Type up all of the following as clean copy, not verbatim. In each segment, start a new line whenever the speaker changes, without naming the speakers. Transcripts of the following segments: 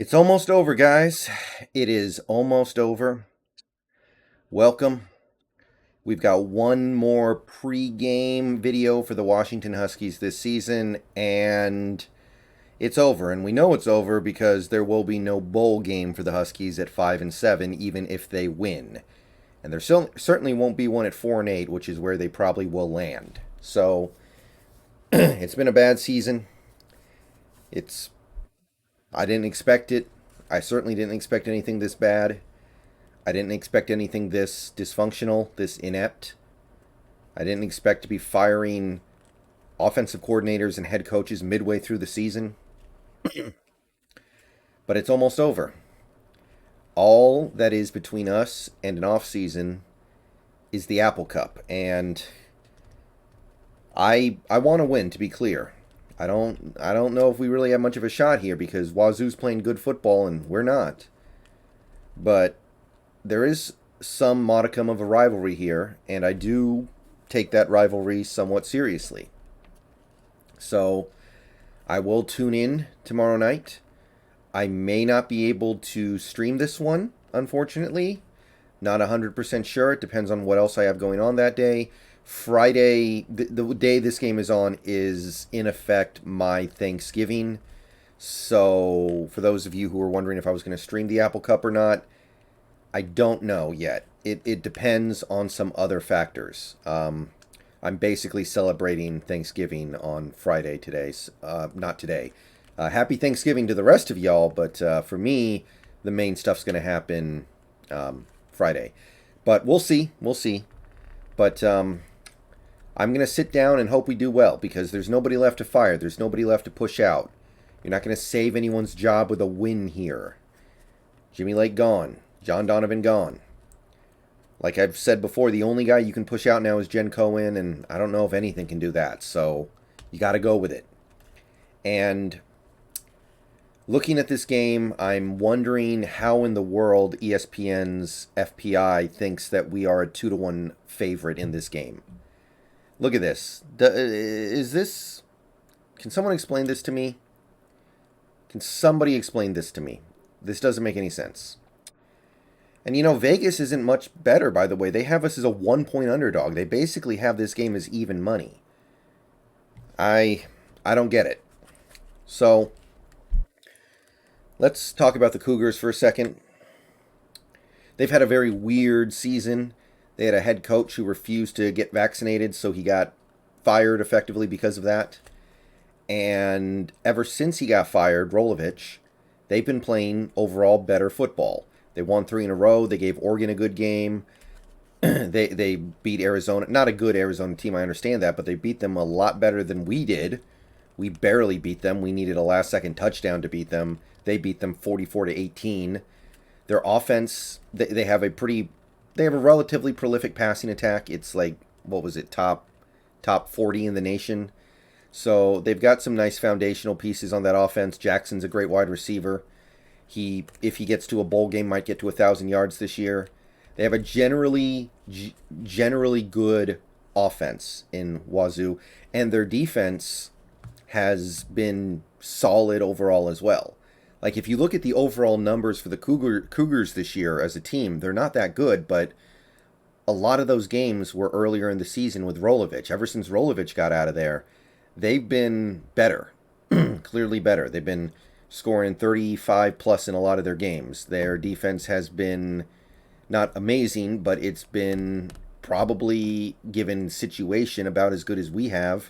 It's almost over, guys. It is almost over. Welcome. We've got one more pre-game video for the Washington Huskies this season, and it's over. And we know it's over because there will be no bowl game for the Huskies at 5-7, even if they win. And there certainly won't be one at 4-8, which is where they probably will land. So it's been a bad season. It's I didn't expect it. I certainly didn't expect anything this bad. I didn't expect anything this dysfunctional, this inept. I didn't expect to be firing offensive coordinators and head coaches midway through the season. But it's almost over. All that is between us and an off season is the Apple Cup, and I want to win, to be clear. I don't know if we really have much of a shot here because Wazoo's playing good football and we're not. But there is some modicum of a rivalry here, and I do take that rivalry somewhat seriously. So I will tune in tomorrow night. I may not be able to stream this one, unfortunately. Not 100% sure. It depends on what else I have going on that day. Friday, the day this game is on, is in effect my Thanksgiving. So for those of you who are wondering if I was going to stream the Apple Cup or not, I don't know yet. It depends on some other factors. I'm basically celebrating Thanksgiving on Friday today. Not today. Happy Thanksgiving to the rest of y'all, but for me, the main stuff's going to happen Friday. But we'll see. We'll see. But I'm going to sit down and hope we do well because there's nobody left to fire. There's nobody left to push out. You're not going to save anyone's job with a win here. Jimmy Lake gone. John Donovan gone. Like I've said before, the only guy you can push out now is Jen Cohen, and I don't know if anything can do that. So you got to go with it. And looking at this game, I'm wondering how in the world ESPN's FPI thinks that we are a 2-1 favorite in this game. Look at this. Is this... Can someone explain this to me? Can somebody explain this to me? This doesn't make any sense. And you know, Vegas isn't much better, by the way. They have us as a 1-point underdog. They basically have this game as even money. I don't get it. So, let's talk about the Cougars for a second. They've had a very weird season. They had a head coach who refused to get vaccinated, so he got fired effectively because of that. And ever since he got fired, Rolovich, they've been playing overall better football. They won 3 in a row. They gave Oregon a good game. They beat Arizona. Not a good Arizona team, I understand that, but they beat them a lot better than we did. We barely beat them. We needed a last-second touchdown to beat them. They beat them 44-18. Their offense, they have a relatively prolific passing attack. It's like, what was it, top 40 in the nation. So they've got some nice foundational pieces on that offense. Jackson's a great wide receiver. If he gets to a bowl game, might get to 1,000 yards this year. They have a generally good offense in Wazoo, and their defense has been solid overall as well. Like, if you look at the overall numbers for the Cougars this year as a team, they're not that good, but a lot of those games were earlier in the season with Rolovich. Ever since Rolovich got out of there, they've been better, clearly better. They've been scoring 35 plus in a lot of their games. Their defense has been not amazing, but it's been probably, given situation, about as good as we have,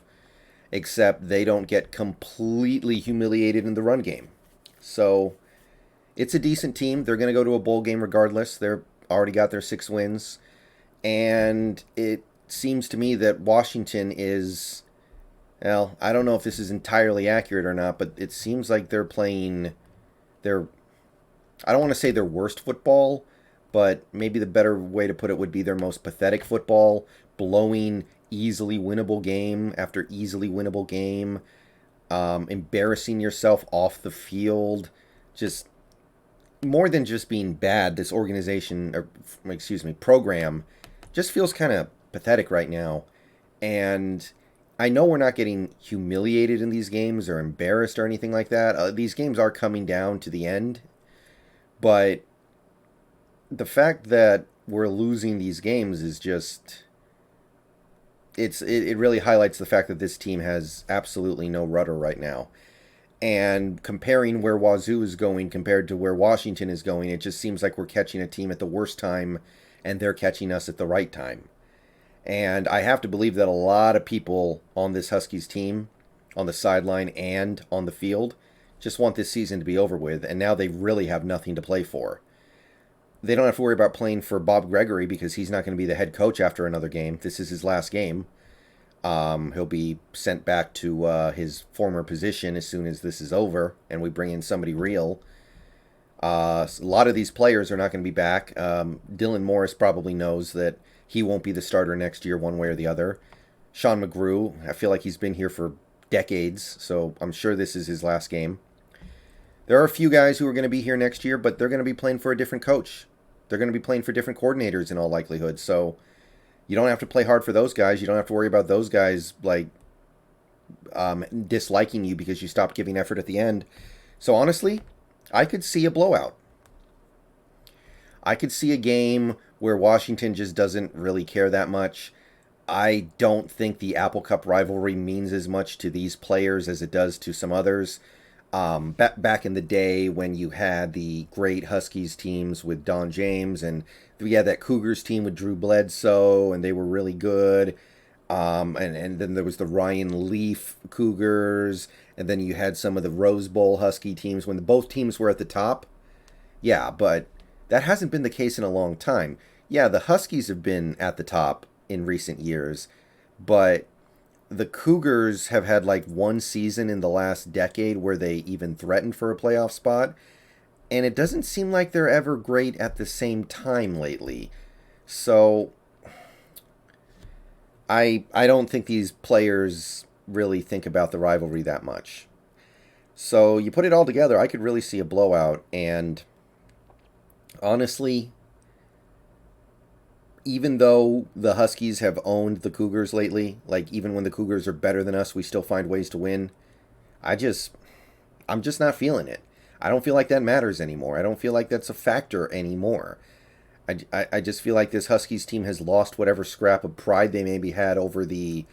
except they don't get completely humiliated in the run game. So it's a decent team. They're going to go to a bowl game regardless. They're already got their 6 wins. And it seems to me that Washington is... Well, I don't know if this is entirely accurate or not, but it seems like they're playing their... I don't want to say their worst football, but maybe the better way to put it would be their most pathetic football, blowing easily winnable game after easily winnable game, embarrassing yourself off the field. Just more than just being bad, this organization, or program, just feels kind of pathetic right now. And I know we're not getting humiliated in these games or embarrassed or anything like that. These games are coming down to the end. But the fact that we're losing these games is just... It really highlights the fact that this team has absolutely no rudder right now. And comparing where Wazoo is going compared to where Washington is going, it just seems like we're catching a team at the worst time and they're catching us at the right time. And I have to believe that a lot of people on this Huskies team, on the sideline and on the field, just want this season to be over with, and now they really have nothing to play for. They don't have to worry about playing for Bob Gregory because he's not going to be the head coach after another game. This is his last game. He'll be sent back to his former position as soon as this is over and we bring in somebody real. A lot of these players are not going to be back. Dylan Morris probably knows that he won't be the starter next year one way or the other. Sean McGrew, I feel like he's been here for decades, so I'm sure this is his last game. There are a few guys who are going to be here next year, but they're going to be playing for a different coach. They're going to be playing for different coordinators in all likelihood, so you don't have to play hard for those guys. You don't have to worry about those guys disliking you because you stopped giving effort at the end. So honestly, I could see a blowout. I could see a game where Washington just doesn't really care that much. I don't think the Apple Cup rivalry means as much to these players as it does to some others. Back in the day when you had the great Huskies teams with Don James, and we had that Cougars team with Drew Bledsoe, and they were really good. And then there was the Ryan Leaf Cougars, and then you had some of the Rose Bowl Husky teams when both teams were at the top. Yeah, but that hasn't been the case in a long time. Yeah, the Huskies have been at the top in recent years, but the Cougars have had like one season in the last decade where they even threatened for a playoff spot, and it doesn't seem like they're ever great at the same time lately. So I don't think these players really think about the rivalry that much. So you put it all together, I could really see a blowout, and honestly, even though the Huskies have owned the Cougars lately, like even when the Cougars are better than us, we still find ways to win. I'm just not feeling it. I don't feel like that matters anymore. I don't feel like that's a factor anymore. I just feel like this Huskies team has lost whatever scrap of pride they maybe had over the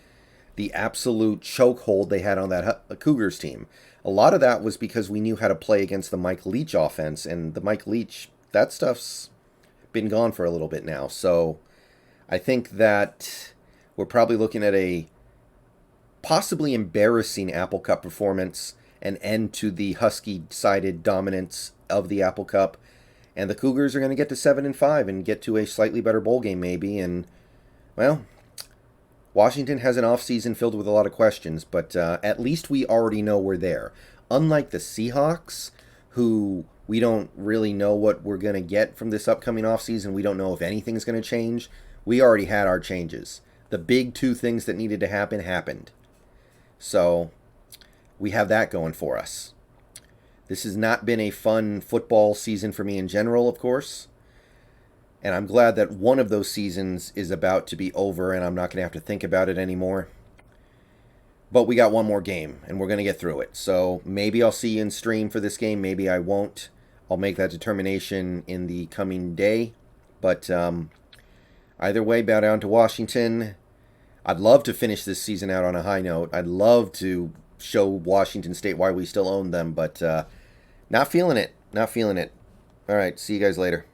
absolute chokehold they had on that Cougars team. A lot of that was because we knew how to play against the Mike Leach offense, and the Mike Leach, that stuff's been gone for a little bit now. So I think that we're probably looking at a possibly embarrassing Apple Cup performance, an end to the Husky-sided dominance of the Apple Cup, and the Cougars are going to get to 7-5 and get to a slightly better bowl game maybe. And well, Washington has an offseason filled with a lot of questions, but at least we already know we're there. Unlike the Seahawks, who we don't really know what we're going to get from this upcoming offseason. We don't know if anything's going to change. We already had our changes. The big two things that needed to happen happened. So we have that going for us. This has not been a fun football season for me in general, of course. And I'm glad that one of those seasons is about to be over and I'm not going to have to think about it anymore. But we got one more game and we're going to get through it. So maybe I'll see you in stream for this game. Maybe I won't. I'll make that determination in the coming day. But either way, bow down to Washington. I'd love to finish this season out on a high note. I'd love to show Washington State why we still own them. But not feeling it. Not feeling it. All right, see you guys later.